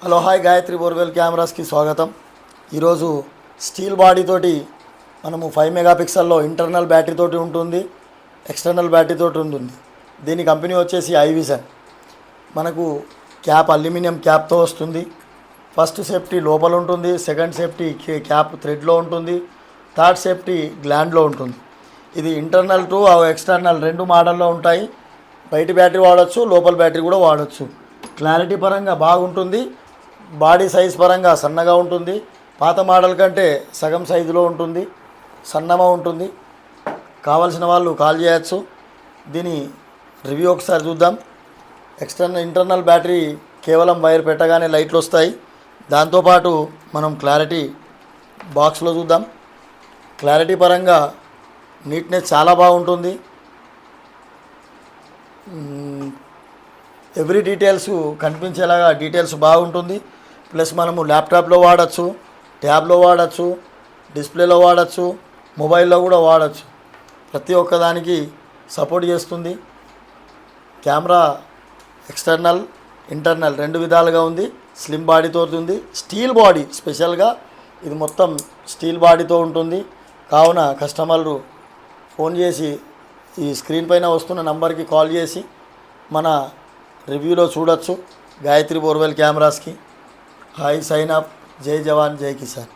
Hello hi Gayatri borewell కెమెరాస్కి స్వాగతం. ఈరోజు steel body తోటి మనము 5 మెగాపిక్సెల్లో ఇంటర్నల్ బ్యాటరీ తోటి ఉంటుంది, ఎక్స్టర్నల్ బ్యాటరీ తోటి ఉంటుంది. దీని కంపెనీ వచ్చేసి ఐవిజన్. మనకు క్యాప్ అల్యూమినియం క్యాప్తో వస్తుంది. ఫస్ట్ సేఫ్టీ లోపల ఉంటుంది, సెకండ్ సేఫ్టీ క్యాప్ థ్రెడ్లో ఉంటుంది, థర్డ్ సేఫ్టీ గ్లాండ్లో ఉంటుంది. ఇది ఇంటర్నల్ టు ఎక్స్టర్నల్ రెండు మోడల్లో ఉంటాయి. బయట బ్యాటరీ వాడచ్చు, లోపల బ్యాటరీ కూడా వాడచ్చు. క్లారిటీ పరంగా బాగుంటుంది, బాడీ సైజ్ పరంగా సన్నగా ఉంటుంది. పాత మోడల్ కంటే సగం సైజులో ఉంటుంది, సన్నగా ఉంటుంది. కావాల్సిన వాళ్ళు కాల్ చేయొచ్చు. దీని రివ్యూ ఒకసారి చూద్దాం. ఇంటర్నల్ బ్యాటరీ కేవలం వైర్ పెట్టగానే లైట్లు వస్తాయి. దాంతోపాటు మనం క్లారిటీ బాక్స్లో చూద్దాం. క్లారిటీ పరంగా నీట్నెస్ చాలా బాగుంటుంది. ఎవ్రీ డీటెయిల్స్ కనిపించేలాగా డీటెయిల్స్ బాగుంటుంది. ప్లస్ మనము ల్యాప్టాప్లో వాడచ్చు, ట్యాబ్లో వాడచ్చు, డిస్ప్లేలో వాడచ్చు, మొబైల్లో కూడా వాడచ్చు. ప్రతి ఒక్కదానికి సపోర్ట్ చేస్తుంది. కెమెరా ఎక్స్టర్నల్ ఇంటర్నల్ రెండు విధాలుగా ఉంది. స్లిమ్ బాడీతో ఉంది, స్టీల్ బాడీ స్పెషల్గా ఇది మొత్తం స్టీల్ బాడీతో ఉంటుంది. కావున కస్టమర్లు ఫోన్ చేసి ఈ స్క్రీన్ పైన వస్తున్న నంబర్కి కాల్ చేసి మన రివ్యూలో చూడొచ్చు. గాయత్రి బోర్వెల్ కెమెరాస్కి హాయ్, సైన్ అప్. జై జవాన్, జై కిసాన్.